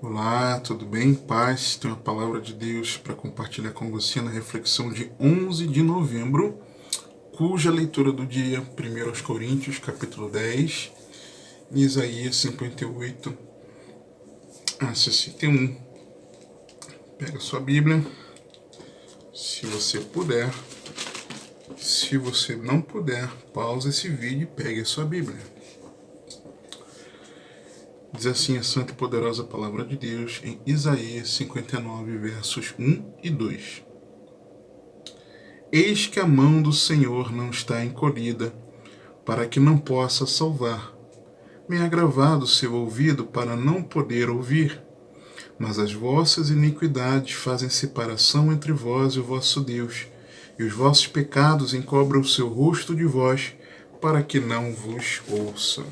Olá, tudo bem? Paz, tenho a palavra de Deus para compartilhar com você na reflexão de 11 de novembro, cuja leitura do dia, 1 aos Coríntios, capítulo 10, e Isaías 58 a 61. Pega sua Bíblia, se você puder. Se você não puder, pausa esse vídeo e pegue a sua Bíblia. Diz assim a santa e poderosa palavra de Deus em Isaías 59, versos 1 e 2. Eis que a mão do Senhor não está encolhida, para que não possa salvar, nem agravado seu ouvido para não poder ouvir. Mas as vossas iniquidades fazem separação entre vós e o vosso Deus, e os vossos pecados encobrem o seu rosto de vós, para que não vos ouça.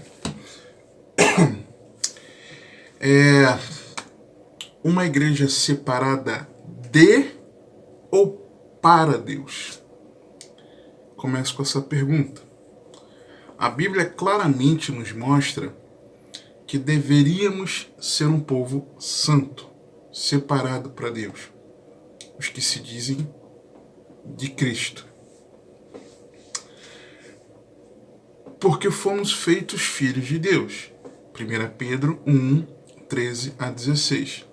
Uma igreja separada de ou para Deus? Começo com essa pergunta. A Bíblia claramente nos mostra que deveríamos ser um povo santo, separado para Deus, os que se dizem de Cristo. Porque fomos feitos filhos de Deus. 1 Pedro 1, 13 a 16.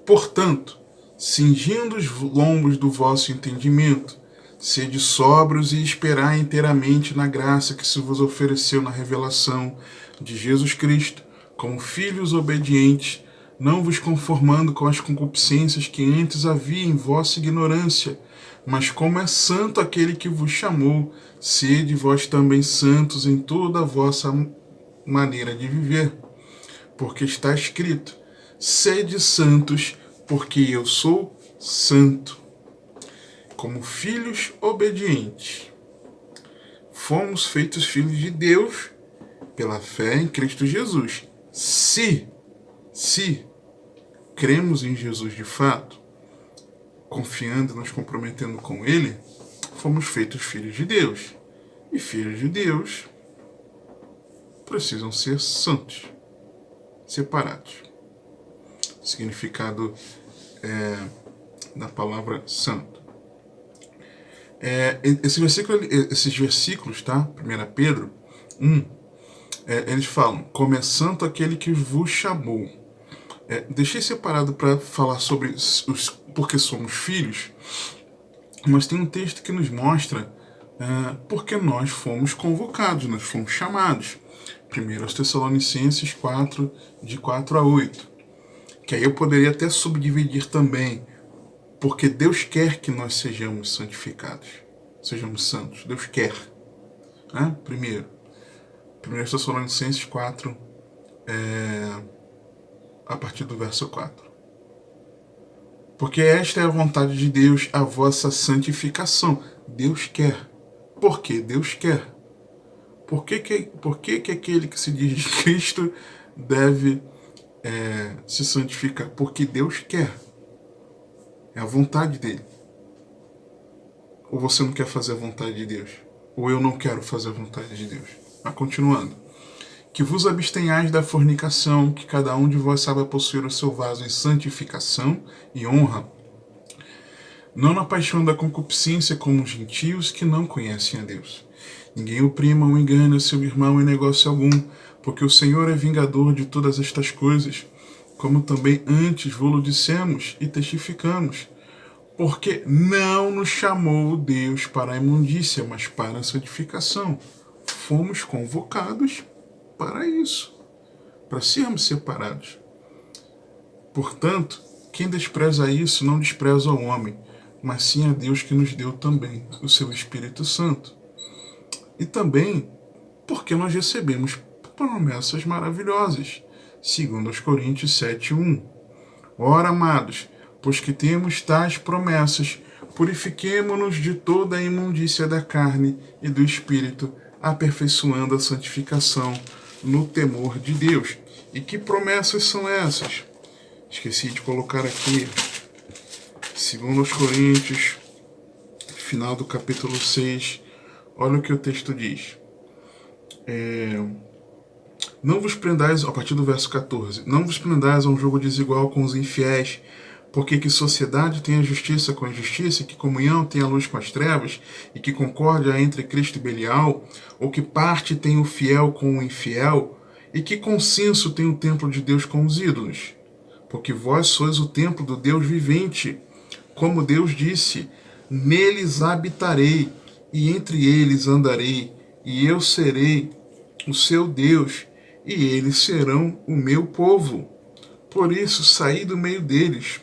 Portanto, cingindo os lombos do vosso entendimento, sede sóbrios e esperai inteiramente na graça que se vos ofereceu na revelação de Jesus Cristo, como filhos obedientes, não vos conformando com as concupiscências que antes havia em vossa ignorância, mas como é santo aquele que vos chamou, sede vós também santos em toda a vossa maneira de viver. Porque está escrito, sede santos, porque eu sou santo. Como filhos obedientes, fomos feitos filhos de Deus pela fé em Cristo Jesus. Se cremos em Jesus de fato, confiando e nos comprometendo com Ele, fomos feitos filhos de Deus. E filhos de Deus precisam ser santos, separados. O significado da palavra santo. Esses versículos, tá? 1 Pedro 1, eles falam, como é santo aquele que vos chamou. Deixei separado para falar sobre porque somos filhos, mas tem um texto que nos mostra porque nós fomos convocados, nós fomos chamados. 1 Tessalonicenses 4, de 4 a 8. Que aí eu poderia até subdividir também, porque Deus quer que nós sejamos santificados, sejamos santos. Deus quer. Primeiro, 1 Tessalonicenses 4, a partir do verso 4. Porque esta é a vontade de Deus, a vossa santificação. Deus quer. Por quê? Deus quer. Por que aquele que se diz de Cristo deve se santificar? Porque Deus quer. É a vontade dele. Ou você não quer fazer a vontade de Deus? Ou eu não quero fazer a vontade de Deus? Mas continuando. Que vos abstenhais da fornicação, que cada um de vós saiba possuir o seu vaso em santificação e honra, não na paixão da concupiscência como os gentios que não conhecem a Deus. Ninguém oprima ou engane seu irmão em negócio algum, porque o Senhor é vingador de todas estas coisas, como também antes vos dissemos e testificamos. Porque não nos chamou Deus para a imundícia, mas para a santificação. Fomos convocados para isso, para sermos separados. Portanto, quem despreza isso não despreza o homem, mas sim a Deus que nos deu também o seu Espírito Santo. E também porque nós recebemos promessas maravilhosas, segundo aos Coríntios 7:1. Ora, amados, pois que temos tais promessas, purifiquemo-nos de toda a imundícia da carne e do espírito, aperfeiçoando a santificação no temor de Deus. E que promessas são essas? Esqueci de colocar aqui, segundo aos Coríntios, final do capítulo 6, olha o que o texto diz. Não vos prendais, a partir do verso 14, não vos prendais a um jogo desigual com os infiéis, porque que sociedade tem a justiça com a injustiça, e que comunhão tem a luz com as trevas, e que concórdia há entre Cristo e Belial, ou que parte tem o fiel com o infiel, e que consenso tem o templo de Deus com os ídolos? Porque vós sois o templo do Deus vivente. Como Deus disse, neles habitarei, e entre eles andarei, e eu serei o seu Deus, e eles serão o meu povo. Por isso saí do meio deles,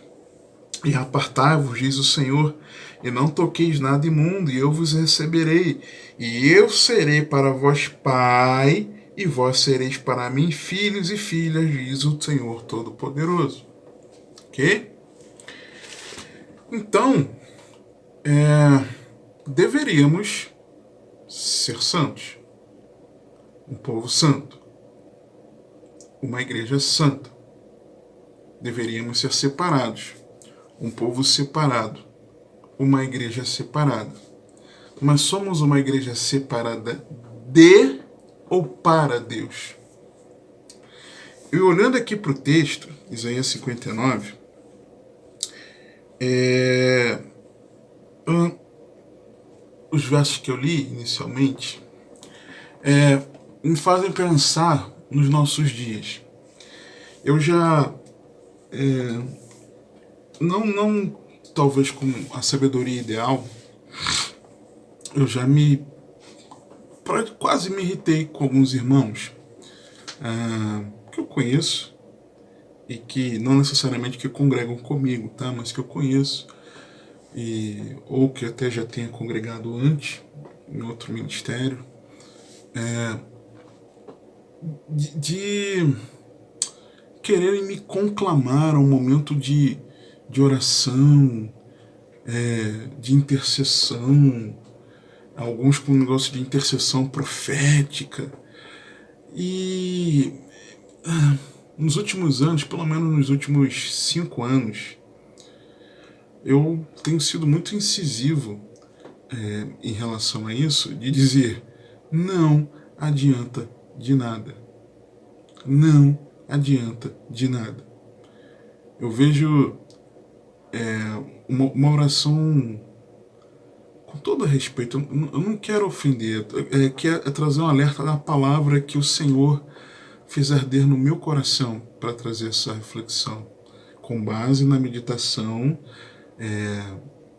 e apartai-vos, diz o Senhor, e não toqueis nada imundo, e eu vos receberei, e eu serei para vós pai, e vós sereis para mim filhos e filhas, diz o Senhor Todo-Poderoso. Ok? Então, deveríamos ser santos, um povo santo, uma igreja santa. Deveríamos ser separados, um povo separado, uma igreja separada. Mas somos uma igreja separada de ou para Deus? E olhando aqui para o texto, Isaías 59, os versos que eu li inicialmente me fazem pensar nos nossos dias. Eu já, não talvez com a sabedoria ideal, eu já quase me irritei com alguns irmãos que eu conheço e que não necessariamente que congregam comigo, tá? Mas que eu conheço ou que até já tenha congregado antes em outro ministério, de quererem me conclamar a um momento de oração, de intercessão, alguns com um negócio de intercessão profética. E nos últimos anos, pelo menos nos últimos 5 anos, eu tenho sido muito incisivo em relação a isso, de dizer, não adianta de nada. Não adianta de nada. Eu vejo uma oração, com todo respeito, eu não quero ofender, é trazer um alerta da palavra que o Senhor fez arder no meu coração para trazer essa reflexão, com base na meditação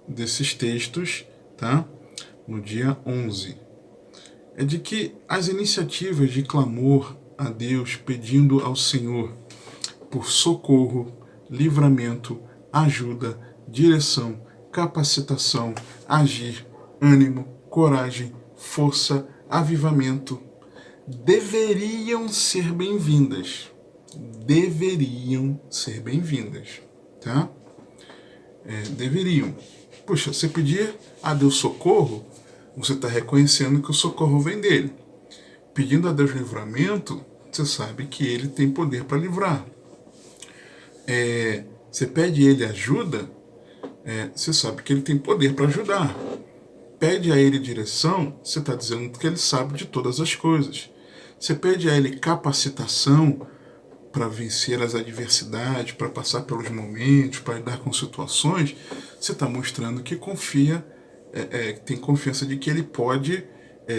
desses textos, tá? No dia 11. É de que as iniciativas de clamor a Deus, pedindo ao Senhor por socorro, livramento, ajuda, direção, capacitação, agir, ânimo, coragem, força, avivamento, deveriam ser bem-vindas. Deveriam ser bem-vindas, tá? Deveriam. Puxa, você pedir a Deus socorro, você está reconhecendo que o socorro vem dele. Pedindo a Deus livramento, você sabe que ele tem poder para livrar. Você pede a ele ajuda, você sabe que ele tem poder para ajudar. Pede a ele direção, você está dizendo que ele sabe de todas as coisas. Você pede a ele capacitação para vencer as adversidades, para passar pelos momentos, para lidar com situações, você está mostrando que confia, tem confiança de que ele pode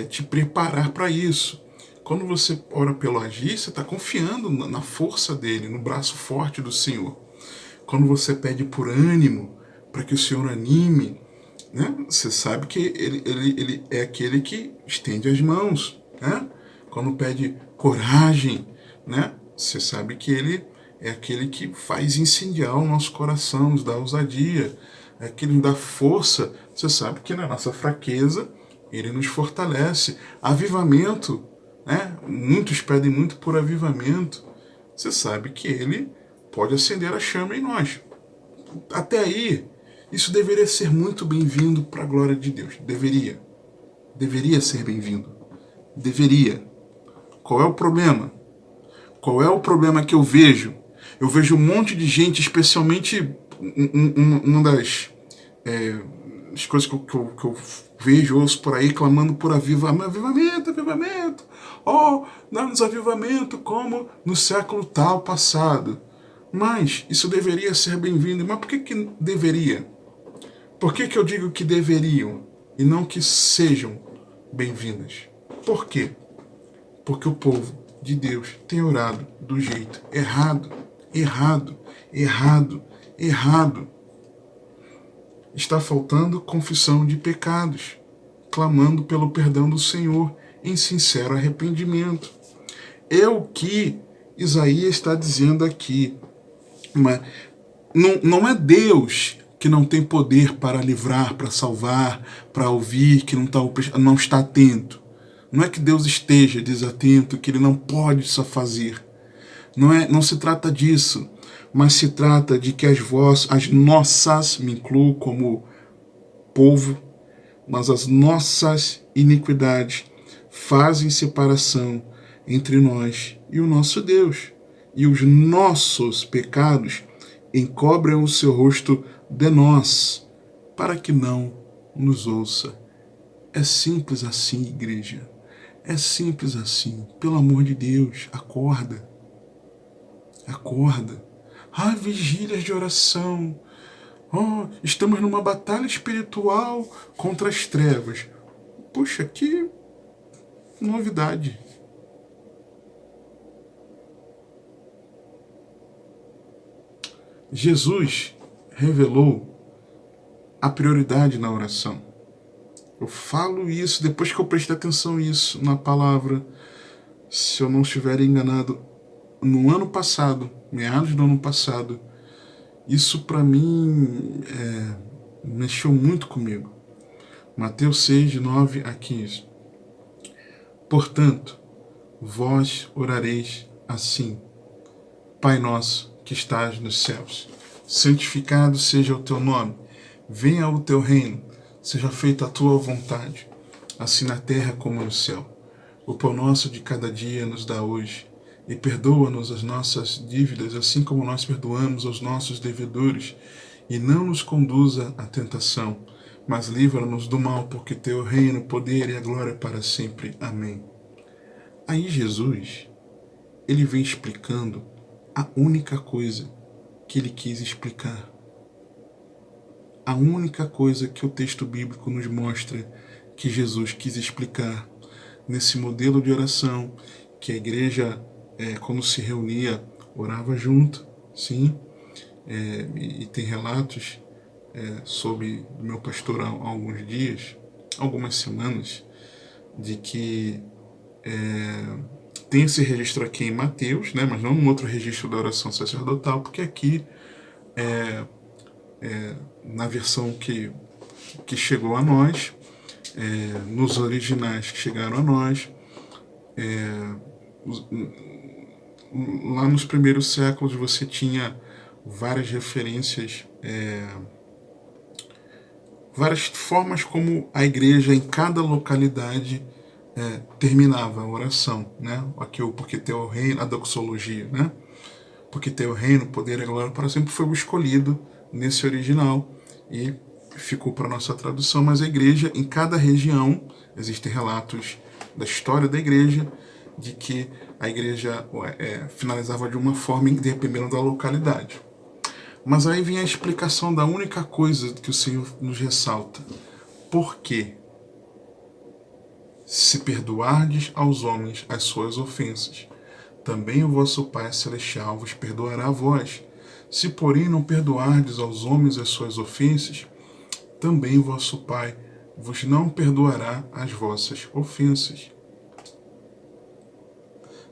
te preparar para isso. Quando você ora pelo agir, você está confiando na força dele, no braço forte do Senhor. Quando você pede por ânimo, para que o Senhor anime, né? Você sabe que ele é aquele que estende as mãos, né? Quando pede coragem, né? Você sabe que ele é aquele que faz incendiar o nosso coração, nos dá ousadia, é aquele que nos dá força. Você sabe que na nossa fraqueza ele nos fortalece. Avivamento, né? Muitos pedem muito por avivamento. Você sabe que ele pode acender a chama em nós. Até aí, isso deveria ser muito bem-vindo para a glória de Deus. Deveria ser bem-vindo. Deveria. Qual é o problema? Qual é o problema que eu vejo? Eu vejo um monte de gente, especialmente uma das as coisas que eu vejo, ouço por aí, clamando por avivamento, avivamento. Oh, dá-nos avivamento como no século tal passado. Mas isso deveria ser bem-vindo. Mas por que deveria? Por que eu digo que deveriam e não que sejam bem-vindas? Por quê? Porque o povo de Deus tem orado do jeito errado, errado, errado, errado. Está faltando confissão de pecados, clamando pelo perdão do Senhor em sincero arrependimento. É o que Isaías está dizendo aqui. Mas não é Deus que não tem poder para livrar, para salvar, para ouvir, que não está atento. Não é que Deus esteja desatento, que ele não pode só fazer. Não se trata disso, mas se trata de que as nossas, me incluo como povo, mas as nossas iniquidades fazem separação entre nós e o nosso Deus. E os nossos pecados encobrem o seu rosto de nós, para que não nos ouça. É simples assim, igreja. É simples assim. Pelo amor de Deus, acorda. Acorda. Vigílias de oração. Estamos numa batalha espiritual contra as trevas. Puxa, que novidade. Jesus revelou a prioridade na oração. Eu falo isso depois que eu prestei atenção nisso na palavra. Se eu não estiver enganado, no ano passado, meados do ano passado, isso para mim mexeu muito comigo. Mateus 6, de 9 a 15. Portanto, vós orareis assim: Pai nosso que estás nos céus, santificado seja o teu nome, venha o teu reino, seja feita a tua vontade, assim na terra como no céu. O pão nosso de cada dia nos dá hoje, e perdoa-nos as nossas dívidas, assim como nós perdoamos aos nossos devedores, e não nos conduza à tentação, mas livra-nos do mal, porque teu reino, o poder e a glória para sempre. Amém. Aí Jesus, ele vem explicando a única coisa que ele quis explicar. A única coisa que o texto bíblico nos mostra que Jesus quis explicar nesse modelo de oração, que a igreja, quando se reunia, orava junto, sim, e tem relatos sobre o meu pastor há alguns dias, algumas semanas, de que tem esse registro aqui em Mateus, né, mas não um outro registro da oração sacerdotal, porque aqui, na versão que chegou a nós, nos originais que chegaram a nós, lá nos primeiros séculos você tinha várias referências, várias formas como a igreja em cada localidade terminava a oração, né? Aqui o porque teu reino, a doxologia, né? Porque teu reino, poder e glória para sempre foi o escolhido nesse original e ficou para nossa tradução, mas a igreja, em cada região, existem relatos da história da igreja, de que a igreja finalizava de uma forma dependendo da localidade. Mas aí vem a explicação da única coisa que o Senhor nos ressalta. Por quê? Se perdoardes aos homens as suas ofensas, também o vosso Pai Celestial vos perdoará a vós. Se, porém, não perdoardes aos homens as suas ofensas, também o vosso Pai vos não perdoará as vossas ofensas.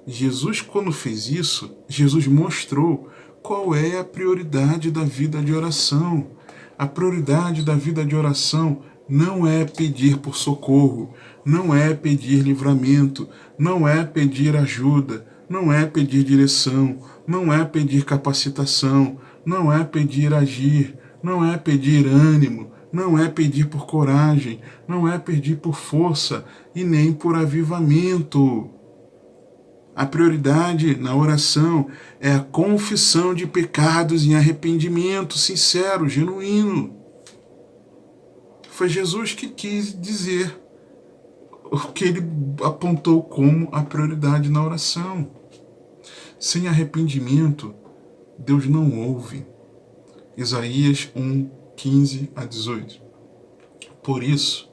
Jesus, quando fez isso, Jesus mostrou qual é a prioridade da vida de oração. A prioridade da vida de oração não é pedir por socorro, não é pedir livramento, não é pedir ajuda, não é pedir direção, não é pedir capacitação, não é pedir agir, não é pedir ânimo, não é pedir por coragem, não é pedir por força e nem por avivamento. A prioridade na oração é a confissão de pecados em arrependimento sincero, genuíno. Foi Jesus que quis dizer: o que ele apontou como a prioridade na oração. Sem arrependimento, Deus não ouve. Isaías 1, 15 a 18. Por isso,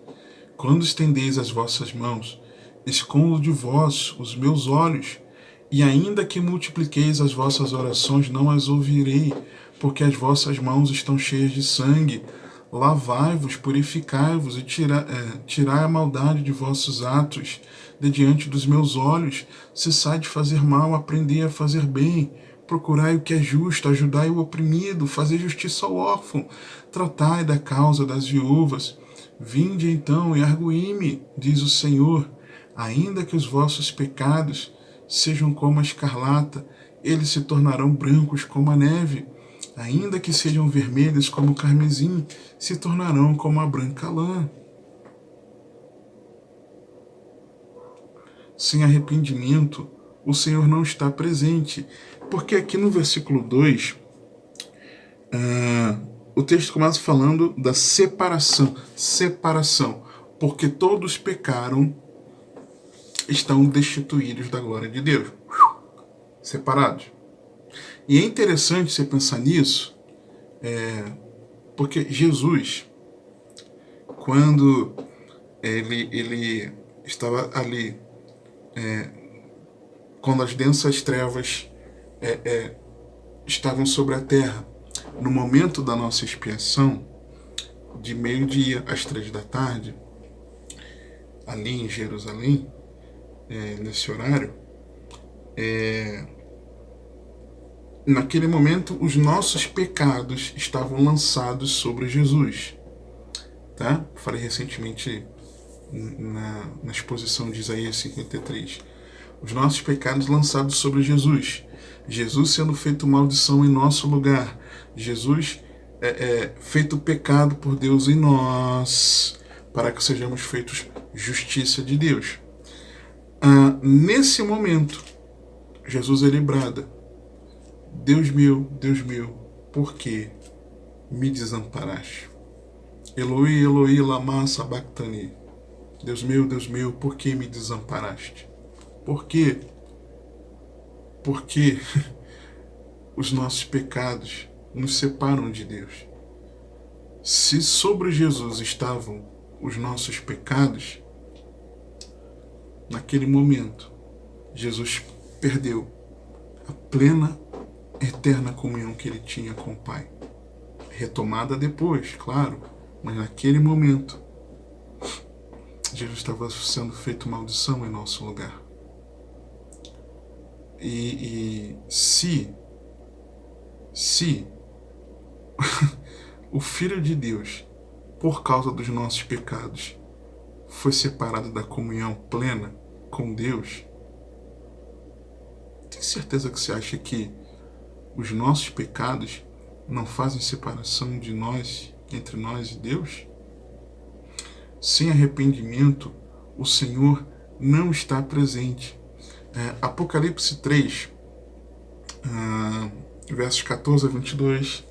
quando estendeis as vossas mãos, escondo de vós os meus olhos, e ainda que multipliqueis as vossas orações, não as ouvirei, porque as vossas mãos estão cheias de sangue. Lavai-vos, purificai-vos e tirai a maldade de vossos atos de diante dos meus olhos. Cessai de fazer mal, aprendei a fazer bem. Procurai o que é justo, ajudai o oprimido, fazei justiça ao órfão, tratai da causa das viúvas. Vinde então e arguí-me, diz o Senhor, ainda que os vossos pecados sejam como a escarlata, eles se tornarão brancos como a neve. Ainda que sejam vermelhos como o carmesim, se tornarão como a branca lã. Sem arrependimento, o Senhor não está presente. Porque aqui no versículo 2, o texto começa falando da separação. Separação. Porque todos pecaram, estão destituídos da glória de Deus. Separados. E é interessante você pensar nisso, porque Jesus, quando ele estava ali, quando as densas trevas estavam sobre a terra, no momento da nossa expiação, de meio-dia às 3 da tarde, ali em Jerusalém, nesse horário, naquele momento os nossos pecados estavam lançados sobre Jesus. Tá? Falei recentemente na exposição de Isaías 53. Os nossos pecados lançados sobre Jesus. Jesus sendo feito maldição em nosso lugar. Jesus feito pecado por Deus em nós, para que sejamos feitos justiça de Deus. Nesse momento, Jesus ele brada: Deus meu, por que me desamparaste? Eloi, Eloi, lama sabachthani. Deus meu, por que me desamparaste? Por quê? Porque os nossos pecados nos separam de Deus. Se sobre Jesus estavam os nossos pecados, naquele momento, Jesus perdeu a plena, eterna comunhão que ele tinha com o Pai. Retomada depois, claro, mas naquele momento, Jesus estava sendo feito maldição em nosso lugar. E se o Filho de Deus, por causa dos nossos pecados, foi separado da comunhão plena com Deus, tem certeza que você acha que os nossos pecados não fazem separação de nós, entre nós e Deus? Sem arrependimento, o Senhor não está presente. Apocalipse 3, versos 14 a 22,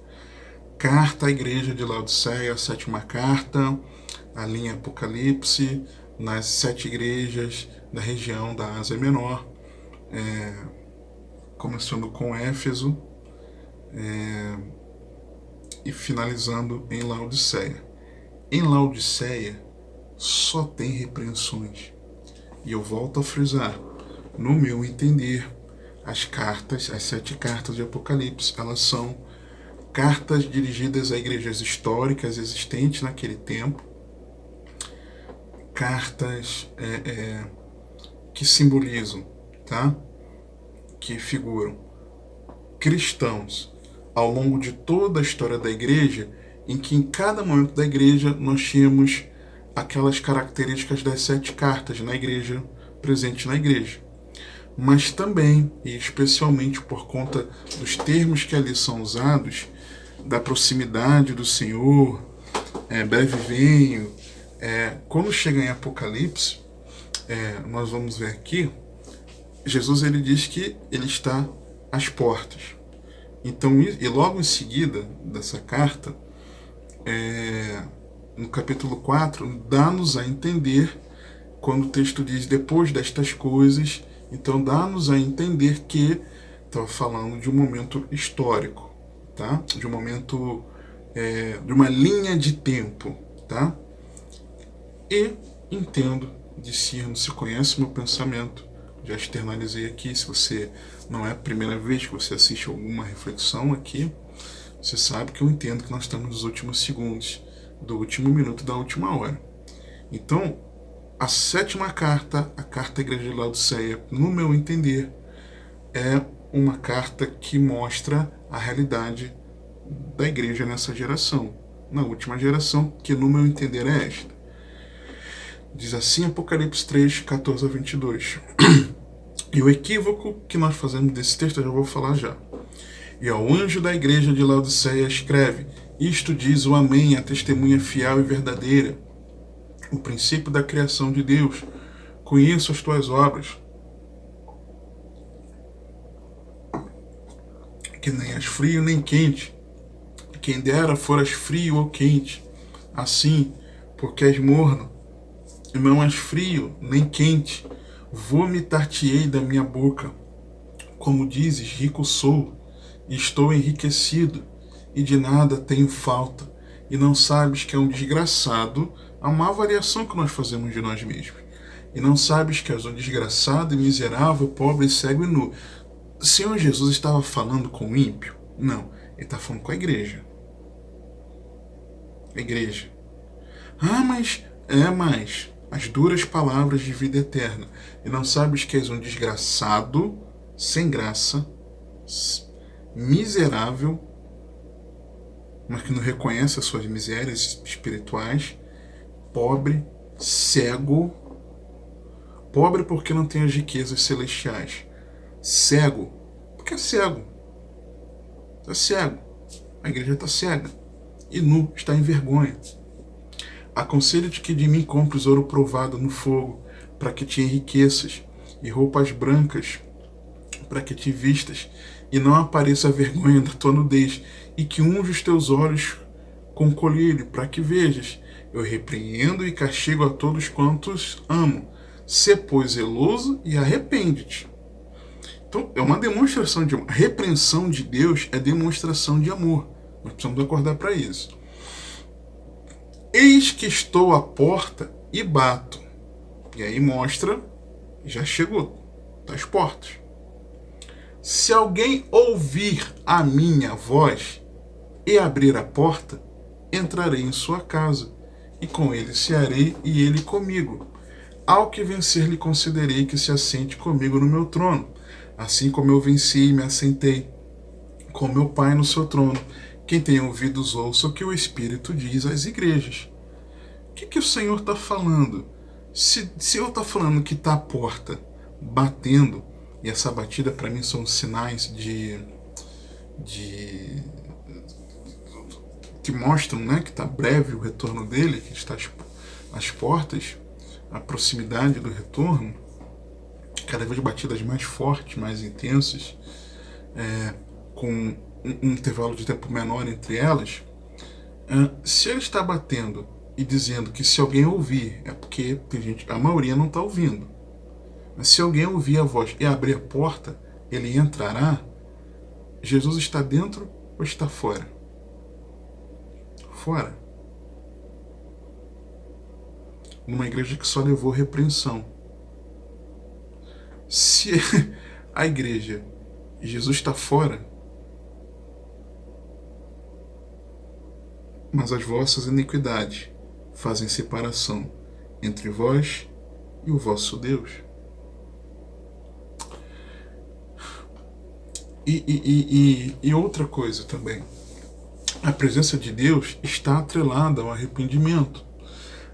carta à igreja de Laodiceia, a 7ª carta, a linha Apocalipse, nas 7 igrejas da região da Ásia Menor, começando com Éfeso e finalizando em Laodiceia. Em Laodiceia só tem repreensões. E eu volto a frisar, no meu entender, as 7 cartas de Apocalipse, elas são cartas dirigidas a igrejas históricas existentes naquele tempo, cartas que simbolizam, tá? Que figuram cristãos ao longo de toda a história da igreja, em que em cada momento da igreja nós tínhamos aquelas características das 7 cartas na igreja, presente na igreja. Mas também, e especialmente por conta dos termos que ali são usados, da proximidade do Senhor, breve venho, quando chega em Apocalipse, nós vamos ver aqui, Jesus ele diz que ele está às portas. Então, e logo em seguida dessa carta, no capítulo 4, dá-nos a entender quando o texto diz depois destas coisas, então dá-nos a entender que estava falando de um momento histórico, tá? De um momento, de uma linha de tempo, tá? E entendo, discerno, se conhece meu pensamento, já externalizei aqui. Se você não é a primeira vez que você assiste alguma reflexão aqui, você sabe que eu entendo que nós estamos nos últimos segundos do último minuto da última hora. Então, a 7ª carta, a carta à Igreja de Laodiceia, no meu entender, é uma carta que mostra a realidade da igreja nessa geração, na última geração, que no meu entender é esta. Diz assim Apocalipse 3, 14 a 22. E o equívoco que nós fazemos desse texto eu já vou falar já. E ao anjo da igreja de Laodiceia escreve: isto diz o Amém, a testemunha fiel e verdadeira, o princípio da criação de Deus. Conheço as tuas obras, que nem és frio nem quente. Quem dera foras frio ou quente. Assim, porque és morno, e não és frio nem quente, vomitar-te-ei da minha boca. Como dizes, rico sou, e estou enriquecido, e de nada tenho falta, e não sabes que é um desgraçado a má avaliação que nós fazemos de nós mesmos. E não sabes que és um desgraçado e miserável, pobre, cego e nu. O Senhor Jesus estava falando com o ímpio? Não, ele está falando com a igreja. A igreja. Mas as duras palavras de vida eterna. E não sabes que és um desgraçado, sem graça, miserável, mas que não reconhece as suas misérias espirituais, pobre, cego. Pobre porque não tem as riquezas celestiais. Cego porque é cego. Está cego. A igreja está cega. E nu, está em vergonha. Aconselho-te que de mim compres ouro provado no fogo, para que te enriqueças, e roupas brancas, para que te vistas, e não apareça a vergonha da tua nudez, e que unja os teus olhos com colírio, para que vejas. Eu repreendo e castigo a todos quantos amo. Sê, pois, zeloso e arrepende-te. Então, é uma demonstração de amor. A repreensão de Deus é demonstração de amor. Nós precisamos acordar para isso. Eis que estou à porta e bato. E aí mostra, já chegou, está às portas. Se alguém ouvir a minha voz e abrir a porta, entrarei em sua casa, e com ele cearei e ele comigo. Ao que vencer lhe concederei que se assente comigo no meu trono, assim como eu venci e me assentei com meu Pai no seu trono. Quem tem ouvidos ouça o que o Espírito diz às igrejas. O que o Senhor está falando? Se eu está falando que está à porta, batendo, e essa batida para mim são sinais que mostram, né, que está breve o retorno dele, que está às portas, a proximidade do retorno, cada vez batidas mais fortes, mais intensas, com um intervalo de tempo menor entre elas. Se ele está batendo e dizendo que se alguém ouvir, é porque tem gente, a maioria não está ouvindo, mas se alguém ouvir a voz e abrir a porta, ele entrará. Jesus está dentro ou está fora? Fora. Numa igreja que só levou repreensão. Se a igreja e Jesus está fora, mas as vossas iniquidades fazem separação entre vós e o vosso Deus. E outra coisa também, a presença de Deus está atrelada ao arrependimento.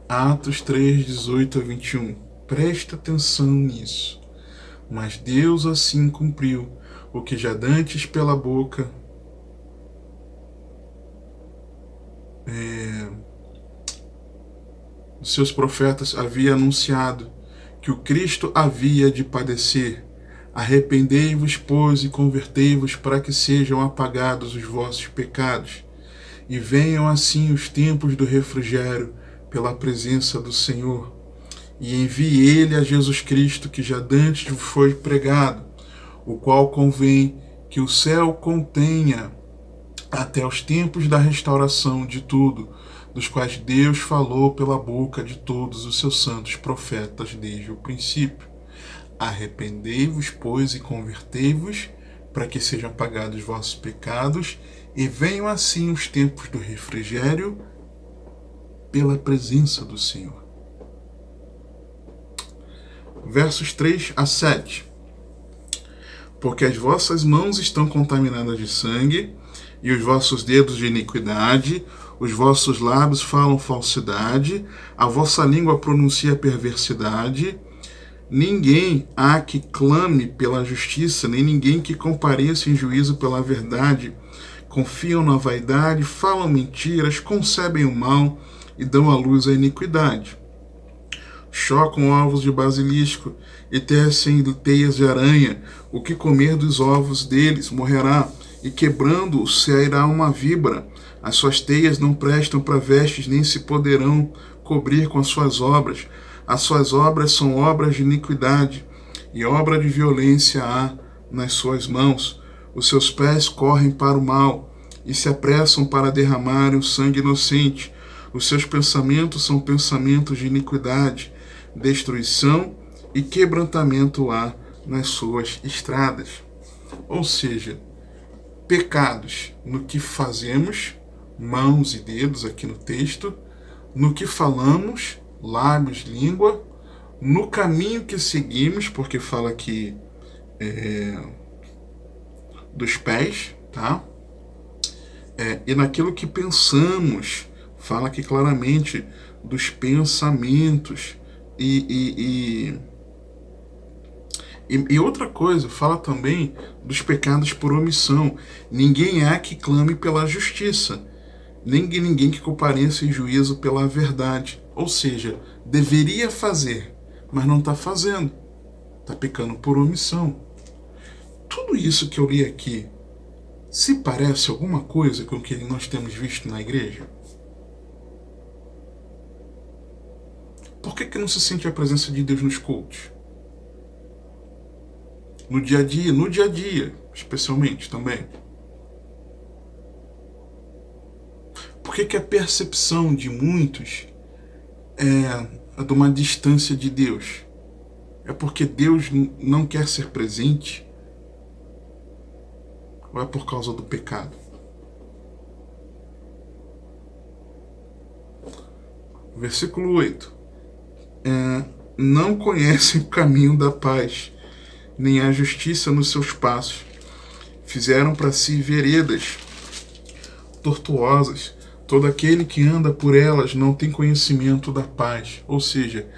Atos 3, 18 a 21. Presta atenção nisso. Mas Deus assim cumpriu o que já dantes pela boca os seus profetas havia anunciado, que o Cristo havia de padecer. Arrependei-vos, pois, e convertei-vos, para que sejam apagados os vossos pecados, e venham assim os tempos do refrigério pela presença do Senhor, e envie ele a Jesus Cristo, que já dantes foi pregado, o qual convém que o céu contenha até os tempos da restauração de tudo, dos quais Deus falou pela boca de todos os seus santos profetas desde o princípio. Arrependei-vos, pois, e convertei-vos, para que sejam apagados vossos pecados, e venham assim os tempos do refrigério pela presença do Senhor. Versos 3 a 7. Porque as vossas mãos estão contaminadas de sangue, e os vossos dedos de iniquidade, os vossos lábios falam falsidade, a vossa língua pronuncia perversidade. Ninguém há que clame pela justiça, nem ninguém que compareça em juízo pela verdade. Confiam na vaidade, falam mentiras, concebem o mal e dão à luz a iniquidade. Chocam ovos de basilisco e tecem teias de aranha. O que comer dos ovos deles morrerá, e quebrando sairá uma víbora. As suas teias não prestam para vestes, nem se poderão cobrir com as suas obras. As suas obras são obras de iniquidade, e obra de violência há nas suas mãos. Os seus pés correm para o mal, e se apressam para derramarem o sangue inocente. Os seus pensamentos são pensamentos de iniquidade, destruição e quebrantamento há nas suas estradas. Ou seja, pecados no que fazemos, mãos e dedos aqui no texto, no que falamos, lábios, língua, no caminho que seguimos, porque fala aqui dos pés, tá? E naquilo que pensamos, fala aqui claramente dos pensamentos. E outra coisa, fala também dos pecados por omissão. Ninguém há que clame pela justiça, nem ninguém que compareça em juízo pela verdade. Ou seja, deveria fazer, mas não está fazendo. Está pecando por omissão. Tudo isso que eu li aqui, se parece alguma coisa com o que nós temos visto na igreja? Por que não se sente a presença de Deus nos cultos? No dia a dia, especialmente também. Por que a percepção de muitos é de uma distância de Deus? É porque Deus não quer ser presente? Ou é por causa do pecado? Versículo 8. Não conhecem o caminho da paz, nem a justiça nos seus passos. Fizeram para si veredas tortuosas. Todo aquele que anda por elas não tem conhecimento da paz. Ou seja,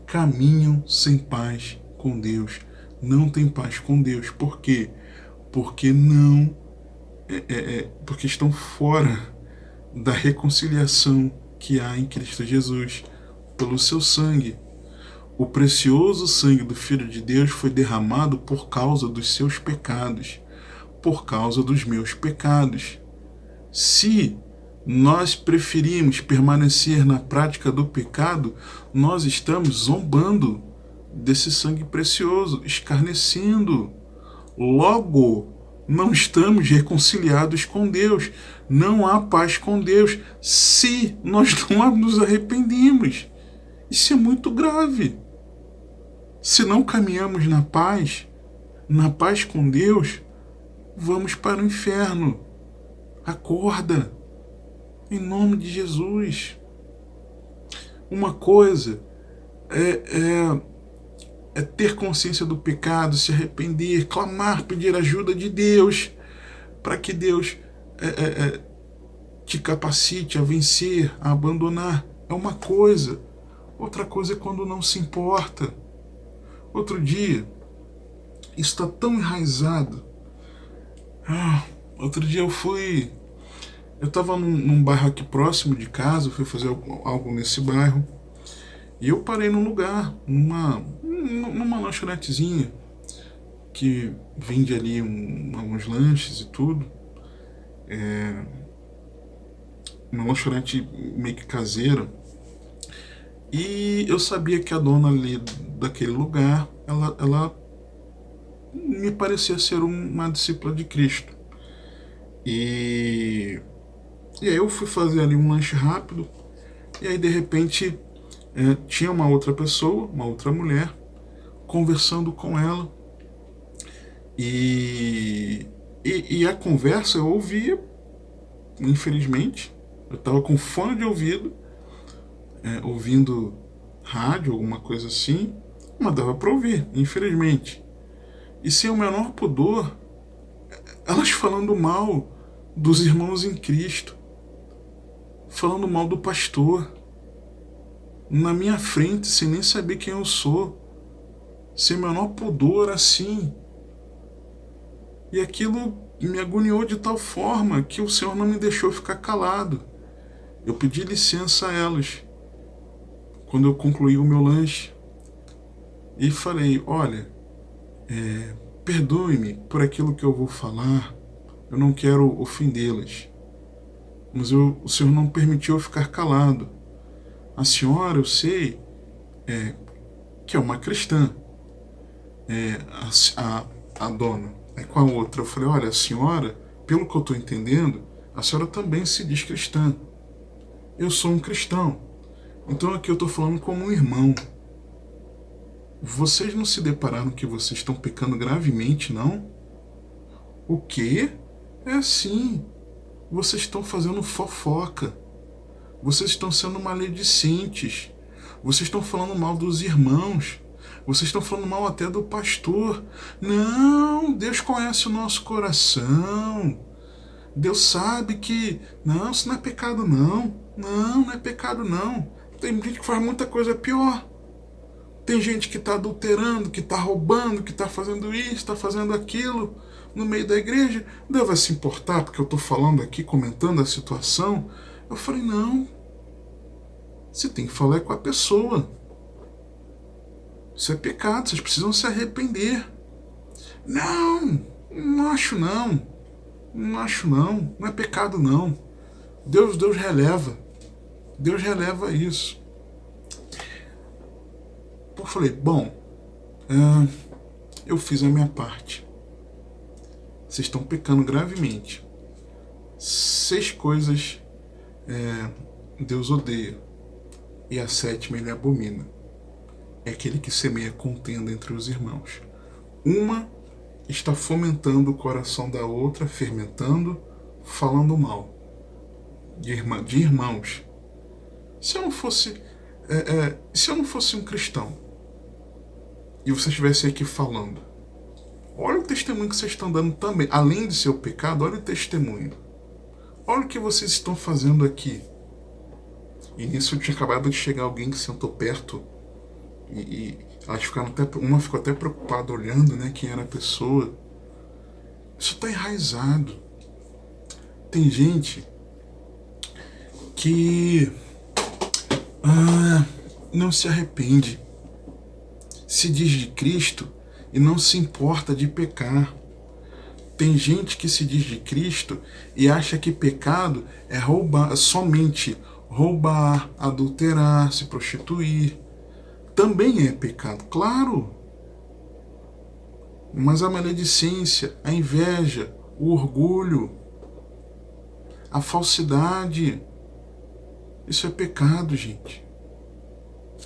caminham sem paz com Deus. Não tem paz com Deus. Por quê? Porque porque estão fora da reconciliação que há em Cristo Jesus pelo seu sangue. O precioso sangue do Filho de Deus foi derramado por causa dos seus pecados, por causa dos meus pecados. Se nós preferimos permanecer na prática do pecado, nós estamos zombando desse sangue precioso, escarnecendo. Logo, não estamos reconciliados com Deus. Não há paz com Deus se nós não nos arrependemos. Isso é muito grave. Se não caminhamos na paz com Deus, vamos para o inferno. Acorda, em nome de Jesus. Uma coisa é ter consciência do pecado, se arrepender, clamar, pedir ajuda de Deus, para que Deus te capacite a vencer, a abandonar. É uma coisa. Outra coisa é quando não se importa. Outro dia, isso está tão enraizado. Outro dia eu estava num bairro aqui próximo de casa, fui fazer algo nesse bairro, e eu parei num lugar, numa lanchonetezinha, que vende ali uns lanches e tudo. Uma lanchonete meio que caseira. E eu sabia que a dona ali daquele lugar, ela me parecia ser uma discípula de Cristo. E, e aí eu fui fazer ali um lanche rápido, e aí de repente tinha uma outra pessoa, uma outra mulher, conversando com ela. E a conversa eu ouvia, infelizmente. Eu estava com fone de ouvido, ouvindo rádio, alguma coisa assim, mas dava para ouvir, infelizmente. E sem o menor pudor, elas falando mal dos irmãos em Cristo, falando mal do pastor, na minha frente, sem nem saber quem eu sou, sem o menor pudor, assim. E aquilo me agoniou de tal forma que o Senhor não me deixou ficar calado. Eu pedi licença a elas quando eu concluí o meu lanche e falei: olha, perdoe-me por aquilo que eu vou falar, eu não quero ofendê-las, mas o Senhor não permitiu eu ficar calado. A senhora, eu sei que é uma cristã, a dona. Aí com a outra eu falei: olha, a senhora, pelo que eu estou entendendo, a senhora também se diz cristã. Eu sou um cristão, então aqui eu estou falando como um irmão. Vocês não se depararam que vocês estão pecando gravemente, não? O quê? É assim. Vocês estão fazendo fofoca. Vocês estão sendo maledicentes. Vocês estão falando mal dos irmãos. Vocês estão falando mal até do pastor. Não, Deus conhece o nosso coração. Deus sabe que... Não, isso não é pecado, não. Não é pecado, não. Tem gente que faz muita coisa pior. Tem gente que está adulterando, que está roubando, que está fazendo isso, está fazendo aquilo no meio da igreja. Deus vai se importar porque eu estou falando aqui, comentando a situação? Eu falei: não. Você tem que falar com a pessoa. Isso é pecado, vocês precisam se arrepender. Não acho não. Não acho não. Não é pecado não. Deus releva. Deus releva isso. Eu falei: bom, eu fiz a minha parte. Vocês estão pecando gravemente. 6 coisas Deus odeia, e a 7ª ele abomina. É aquele que semeia contenda entre os irmãos. Uma está fomentando o coração da outra, fermentando, falando mal de irmãos. Se eu não fosse um cristão e você estivesse aqui falando, olha o testemunho que vocês estão dando também. Além de ser o pecado, olha o testemunho. Olha o que vocês estão fazendo aqui. E nisso tinha acabado de chegar alguém que sentou perto e elas ficaram uma ficou até preocupada olhando, né, quem era a pessoa. Isso está enraizado. Tem gente que não se arrepende, se diz de Cristo e não se importa de pecar. Tem gente que se diz de Cristo e acha que pecado é roubar, somente roubar, adulterar, se prostituir. Também é pecado, claro. Mas a maledicência, a inveja, o orgulho, a falsidade, isso é pecado, gente.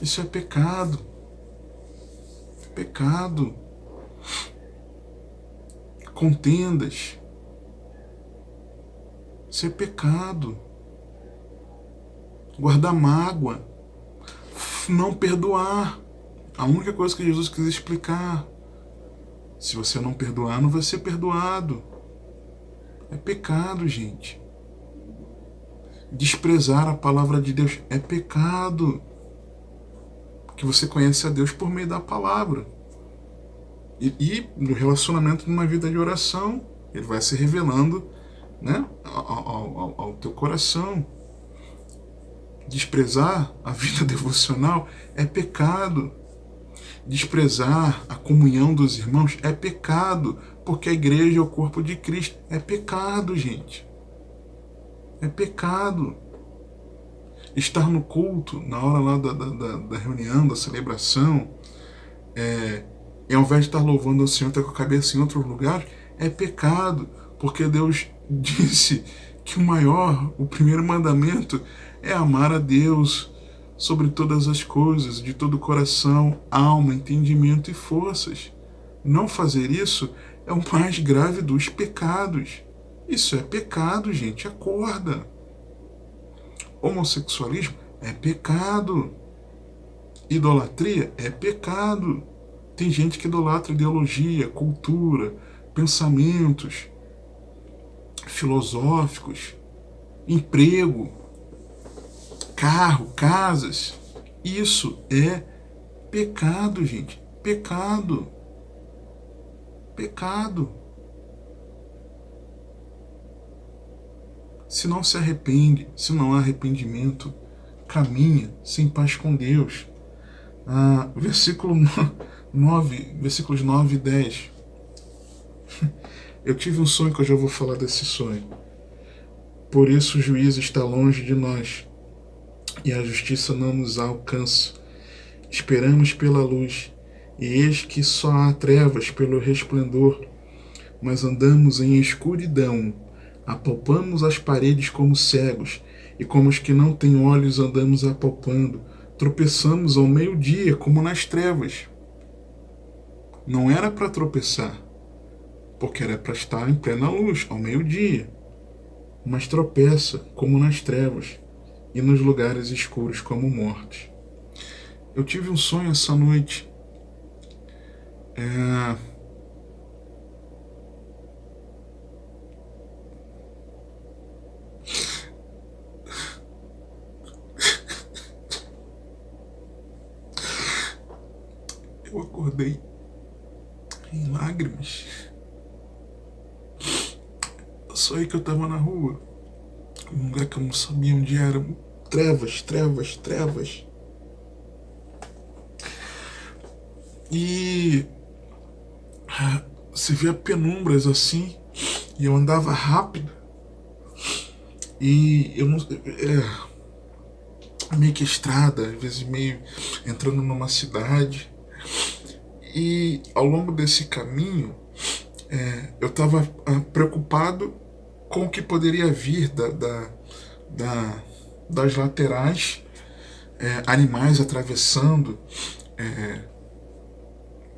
Isso é pecado. Pecado. Contendas. Isso é pecado. Guardar mágoa. Não perdoar. A única coisa que Jesus quis explicar. Se você não perdoar, não vai ser perdoado. É pecado, gente. Desprezar a palavra de Deus é pecado. Porque você conhece a Deus por meio da palavra. E no relacionamento, numa vida de oração, ele vai se revelando, né, ao teu coração. Desprezar a vida devocional é pecado. Desprezar a comunhão dos irmãos é pecado, porque a igreja é o corpo de Cristo. É pecado, gente. É pecado. estar no culto, na hora lá da reunião, da celebração, e ao invés de estar louvando ao Senhor, estar com a cabeça em outro lugar, é pecado, porque Deus disse que o primeiro mandamento é amar a Deus sobre todas as coisas, de todo o coração, alma, entendimento e forças. Não fazer isso é o mais grave dos pecados. Isso é pecado, gente, acorda. Homossexualismo é pecado. Idolatria é pecado. Tem gente que idolatra ideologia, cultura, pensamentos filosóficos, emprego, carro, casas. Isso é pecado, gente. Pecado. Pecado. Se não se arrepende, se não há arrependimento, caminha sem paz com Deus. Versículos 9 e 10. Eu tive um sonho que eu já vou falar desse sonho. Por isso o juízo está longe de nós, e a justiça não nos alcança. Esperamos pela luz, e eis que só há trevas pelo resplendor. Mas andamos em escuridão, apalpamos as paredes como cegos, e como os que não têm olhos andamos apalpando. Tropeçamos ao meio-dia como nas trevas. Não era para tropeçar, porque era para estar em plena luz, ao meio-dia. Mas tropeça como nas trevas, e nos lugares escuros como mortos. Eu tive um sonho essa noite. Eu acordei em lágrimas. Eu sonhei que eu estava na rua, um lugar que eu não sabia onde era. Trevas, trevas, trevas. E se via penumbras assim, e eu andava rápido, e eu não... meio que estrada, às vezes meio entrando numa cidade. E ao longo desse caminho, eu estava preocupado com o que poderia vir das laterais, animais atravessando,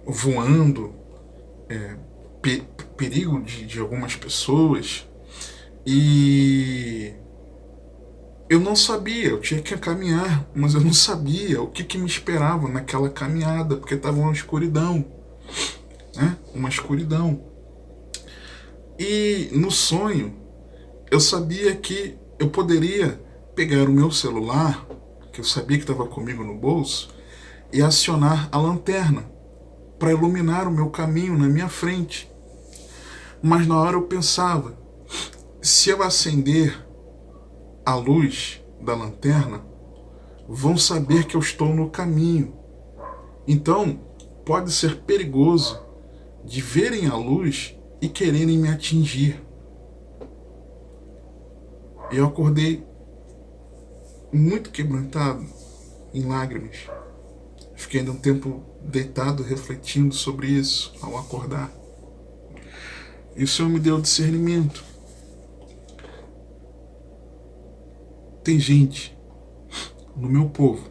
voando, perigo de algumas pessoas. E eu não sabia, eu tinha que caminhar, mas eu não sabia o que me esperava naquela caminhada, porque estava uma escuridão, né? Uma escuridão. E no sonho, eu sabia que eu poderia pegar o meu celular, que eu sabia que estava comigo no bolso, e acionar a lanterna para iluminar o meu caminho na minha frente. Mas na hora eu pensava, se eu acender a luz da lanterna, vão saber que eu estou no caminho. Então, pode ser perigoso de verem a luz e quererem me atingir. Eu acordei muito quebrantado, em lágrimas. Fiquei um tempo deitado, refletindo sobre isso ao acordar. E o Senhor me deu discernimento. Tem gente no meu povo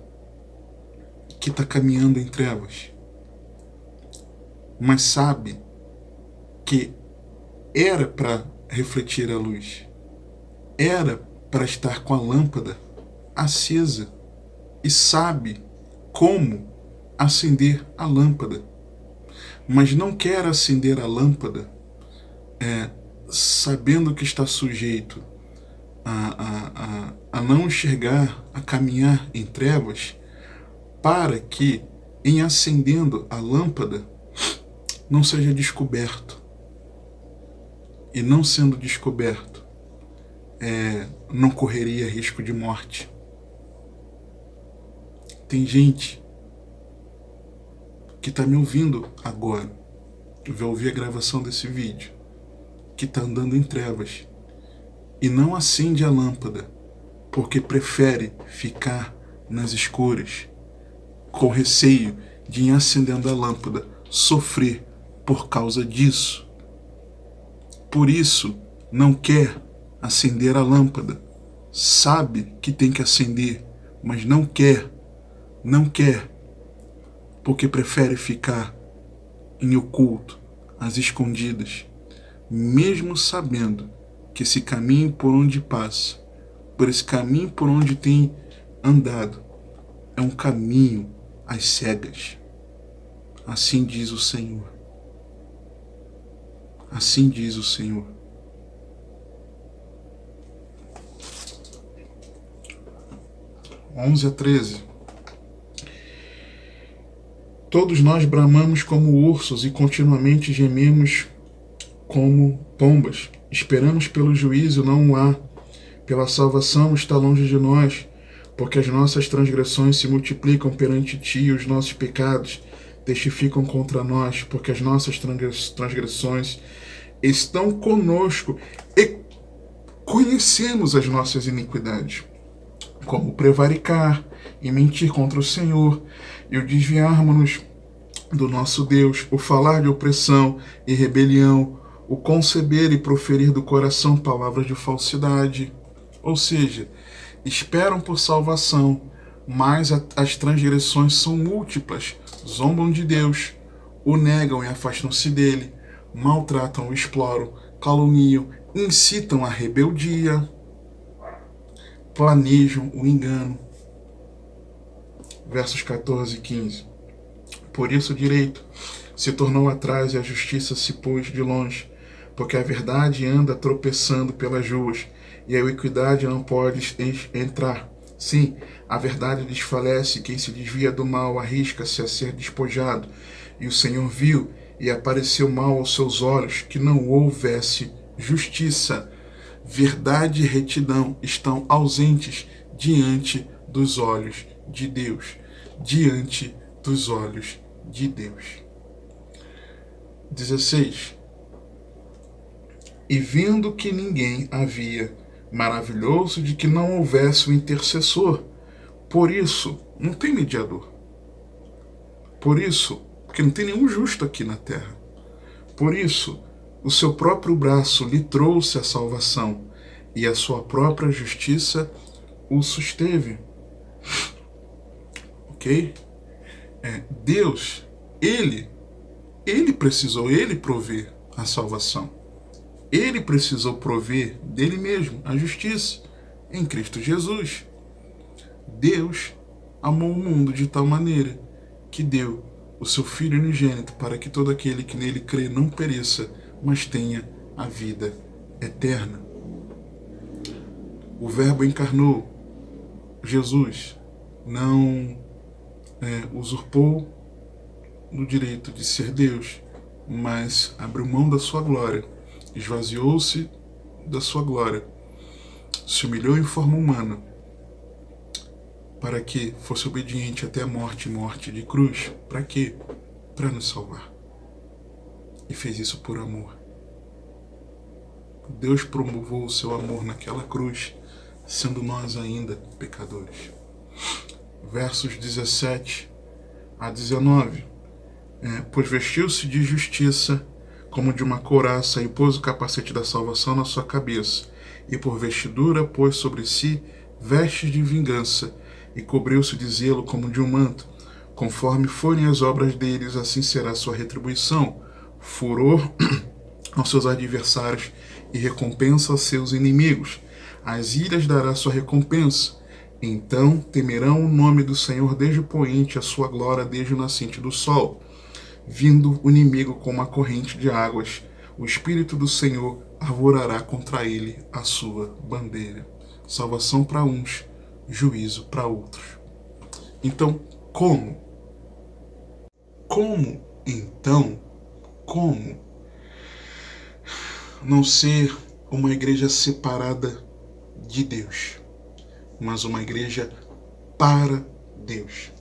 que está caminhando em trevas, mas sabe que era para refletir a luz, era para estar com a lâmpada acesa, e sabe como acender a lâmpada, mas não quer acender a lâmpada sabendo que está sujeito a não enxergar, a caminhar em trevas, para que, em acendendo a lâmpada, não seja descoberto. E não sendo descoberto, não correria risco de morte. Tem gente que está me ouvindo agora, que vai ouvir a gravação desse vídeo, que está andando em trevas e não acende a lâmpada, porque prefere ficar nas escuras, com receio de, em acendendo a lâmpada, sofrer por causa disso. Por isso, não quer acender a lâmpada. Sabe que tem que acender, mas não quer, porque prefere ficar em oculto, às escondidas, mesmo sabendo que esse caminho por onde passa, por esse caminho por onde tem andado, é um caminho às cegas. Assim diz o Senhor. Assim diz o Senhor. (11 a 13). Todos nós bramamos como ursos e continuamente gememos como pombas. Esperamos pelo juízo, não o há. Pela salvação está longe de nós, porque as nossas transgressões se multiplicam perante ti e os nossos pecados testificam contra nós, porque as nossas transgressões estão conosco e conhecemos as nossas iniquidades, como prevaricar e mentir contra o Senhor, e o desviarmos-nos do nosso Deus, o falar de opressão e rebelião, o conceber e proferir do coração palavras de falsidade. Ou seja, esperam por salvação, mas as transgressões são múltiplas, zombam de Deus, o negam e afastam-se dele, maltratam, exploram, caluniam, incitam a rebeldia, planejam o engano. Versos 14 e 15. Por isso o direito se tornou atrás e a justiça se pôs de longe, porque a verdade anda tropeçando pelas ruas e a equidade não pode entrar. Sim, a verdade desfalece, quem se desvia do mal arrisca-se a ser despojado. E o Senhor viu e apareceu mal aos seus olhos que não houvesse justiça. Verdade e retidão estão ausentes diante dos olhos de Deus. Diante dos olhos de Deus. 16. E vendo que ninguém havia, maravilhoso de que não houvesse um intercessor. Por isso, não tem mediador. Por isso, porque não tem nenhum justo aqui na terra. Por isso, o seu próprio braço lhe trouxe a salvação, e a sua própria justiça o susteve. Ok? Deus, Ele precisou, Ele prover a salvação. Ele precisou prover dele mesmo a justiça em Cristo Jesus. Deus amou o mundo de tal maneira que deu o seu Filho unigênito para que todo aquele que nele crê não pereça, mas tenha a vida eterna. O Verbo encarnou. Jesus não usurpou o direito de ser Deus, mas abriu mão da sua glória, esvaziou-se da sua glória, se humilhou em forma humana, para que fosse obediente até a morte de cruz. Para quê? Para nos salvar. E fez isso por amor. Deus promoveu o seu amor naquela cruz, sendo nós ainda pecadores. Versos 17 a 19. Pois vestiu-se de justiça como de uma couraça e pôs o capacete da salvação na sua cabeça, e por vestidura pôs sobre si vestes de vingança, e cobriu-se de zelo como de um manto. Conforme forem as obras deles, assim será sua retribuição. Furor aos seus adversários e recompensa aos seus inimigos. Às ilhas dará sua recompensa. Então temerão o nome do Senhor desde o poente, a sua glória desde o nascente do sol. Vindo o inimigo com uma corrente de águas, o Espírito do Senhor arvorará contra ele a sua bandeira. Salvação para uns, juízo para outros. Então, como? Como não ser uma igreja separada de Deus, mas uma igreja para Deus?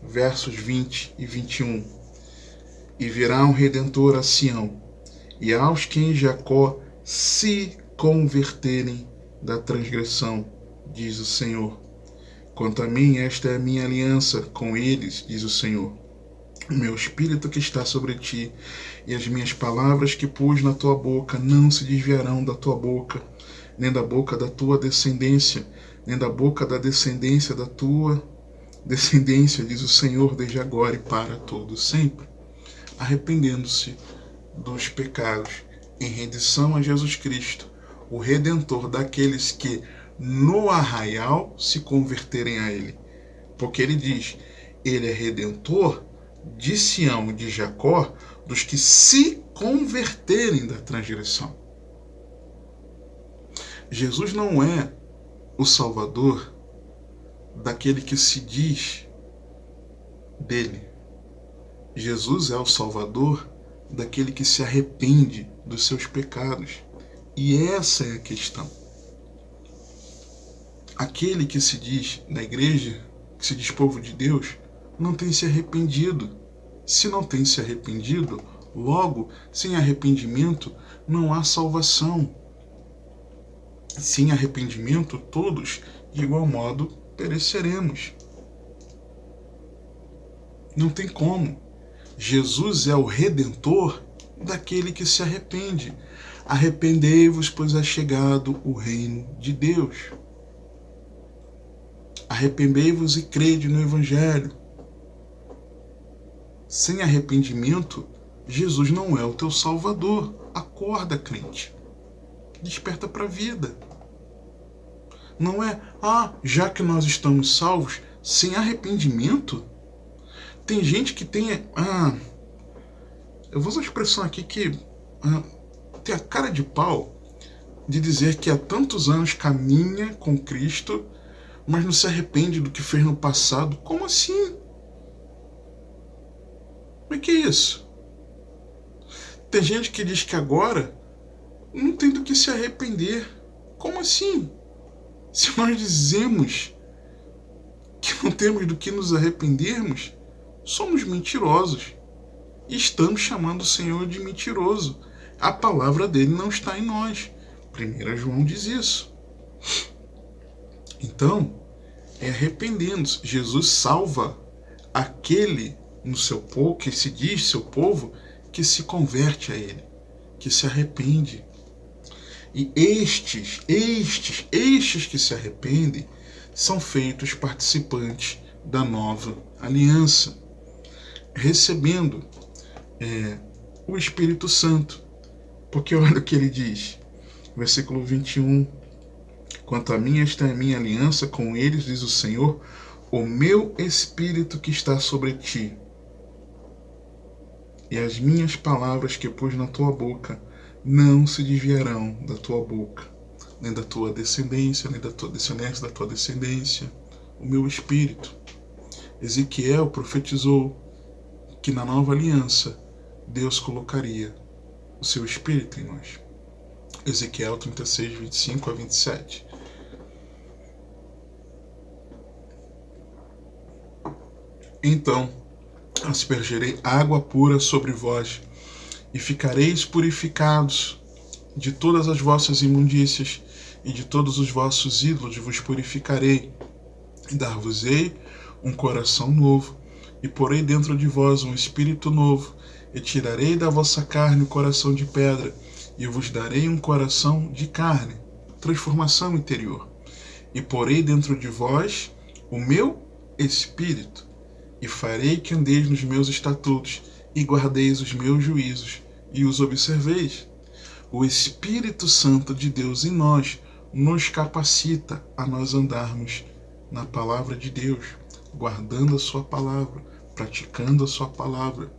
Versos 20 e 21. E virá um Redentor a Sião, e aos que em Jacó se converterem da transgressão, diz o Senhor. Quanto a mim, esta é a minha aliança com eles, diz o Senhor. O meu espírito que está sobre ti e as minhas palavras que pus na tua boca não se desviarão da tua boca, nem da boca da tua descendência, nem da boca da descendência da tua descendência, diz o Senhor, desde agora e para todo sempre. Arrependendo-se dos pecados em rendição a Jesus Cristo, o Redentor daqueles que no arraial se converterem a Ele. Porque Ele diz, Ele é Redentor de Sião e de Jacó, dos que se converterem da transgressão. Jesus não é o Salvador daquele que se diz dele. Jesus é o Salvador daquele que se arrepende dos seus pecados. E essa é a questão. Aquele que se diz na igreja, que se diz povo de Deus, não tem se arrependido. Se não tem se arrependido, logo, sem arrependimento, não há salvação. Sem arrependimento, todos, de igual modo, pereceremos. Não tem como. Jesus é o Redentor daquele que se arrepende. Arrependei-vos, pois é chegado o reino de Deus. Arrependei-vos e crede no Evangelho. Sem arrependimento, Jesus não é o teu Salvador. Acorda, crente. Desperta para a vida. Não é, já que nós estamos salvos, sem arrependimento? Tem gente que tem, eu vou usar a expressão aqui que tem a cara de pau de dizer que há tantos anos caminha com Cristo, mas não se arrepende do que fez no passado. Como assim? Como é que é isso? Tem gente que diz que agora não tem do que se arrepender. Como assim? Se nós dizemos que não temos do que nos arrependermos, somos mentirosos. E estamos chamando o Senhor de mentiroso. A palavra dele não está em nós. 1 João diz isso. Então, é arrependendo-se. Jesus salva aquele no seu povo, que se diz seu povo, que se converte a ele, que se arrepende. E estes que se arrependem são feitos participantes da nova aliança, recebendo o Espírito Santo. Porque olha o que ele diz, versículo 21, quanto a mim, esta é a minha aliança com eles, diz o Senhor, o meu Espírito que está sobre ti, e as minhas palavras que pus na tua boca não se desviarão da tua boca, nem da tua descendência, nem da tua descendência, da tua descendência, o meu Espírito. Ezequiel profetizou que na nova aliança Deus colocaria o seu Espírito em nós. Ezequiel 36, 25 a 27. Então aspergerei água pura sobre vós, e ficareis purificados de todas as vossas imundícias, e de todos os vossos ídolos vos purificarei, e dar-vos-ei um coração novo, e porei dentro de vós um espírito novo, e tirarei da vossa carne o coração de pedra, e vos darei um coração de carne, transformação interior, e porei dentro de vós o meu espírito, e farei que andeis nos meus estatutos, e guardeis os meus juízos, e os observeis. O Espírito Santo de Deus em nós nos capacita a nós andarmos na palavra de Deus, guardando a sua palavra, praticando a sua palavra.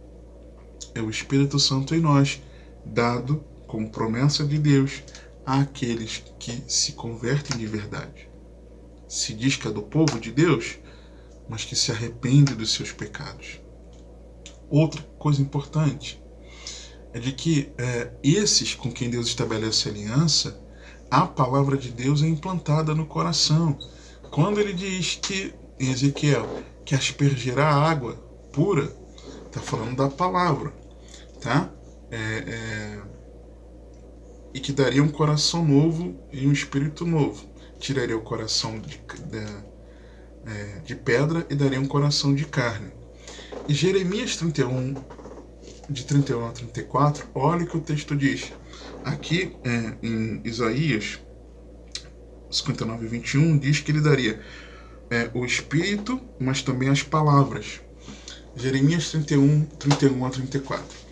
É o Espírito Santo em nós, dado como promessa de Deus àqueles que se convertem de verdade. Se diz que é do povo de Deus, mas que se arrepende dos seus pecados. Outra coisa importante é de que esses com quem Deus estabelece aliança, a palavra de Deus é implantada no coração. Quando ele diz que, em Ezequiel, que aspergerá água pura, está falando da palavra, tá? E que daria um coração novo e um espírito novo. tirarei o coração de pedra e darei um coração de carne. E Jeremias 31, de 31 a 34, olha o que o texto diz. Aqui em Isaías 59, 21, diz que ele daria o espírito, mas também as palavras. Jeremias 31 a 34.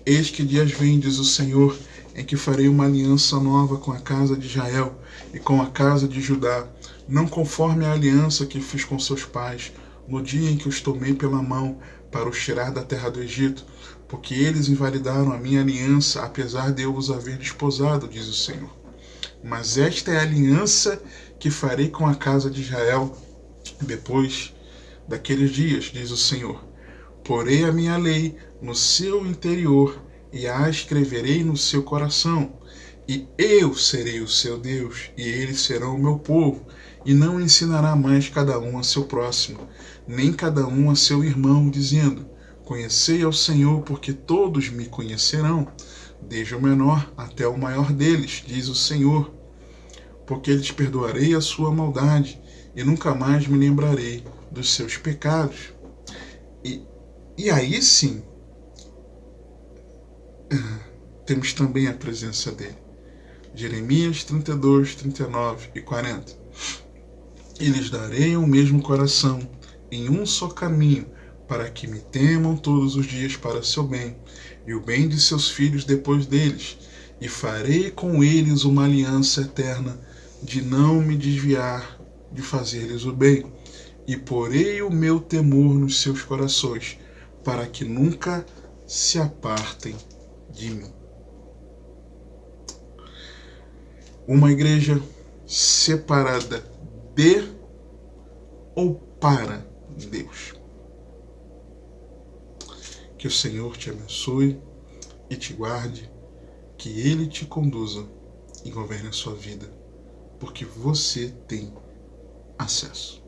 Eis que dias vêm, diz o Senhor, em que farei uma aliança nova com a casa de Israel e com a casa de Judá, não conforme a aliança que fiz com seus pais, no dia em que os tomei pela mão para os tirar da terra do Egito, porque eles invalidaram a minha aliança, apesar de eu os haver desposado, diz o Senhor. Mas esta é a aliança que farei com a casa de Israel depois daqueles dias, diz o Senhor. Porei a minha lei no seu interior e a escreverei no seu coração. E eu serei o seu Deus, e eles serão o meu povo, e não ensinará mais cada um a seu próximo, nem cada um a seu irmão, dizendo: conhecei ao Senhor, porque todos me conhecerão, desde o menor até o maior deles, diz o Senhor. Porque lhes perdoarei a sua maldade, e nunca mais me lembrarei dos seus pecados. E aí sim, temos também a presença dele. Jeremias 32, 39 e 40. E lhes darei o mesmo coração, em um só caminho, para que me temam todos os dias para seu bem, e o bem de seus filhos depois deles, e farei com eles uma aliança eterna, de não me desviar de fazer-lhes o bem, e porei o meu temor nos seus corações, para que nunca se apartem de mim. Uma igreja separada de ou para Deus. Que o Senhor te abençoe e te guarde, que Ele te conduza e governe a sua vida, porque você tem acesso.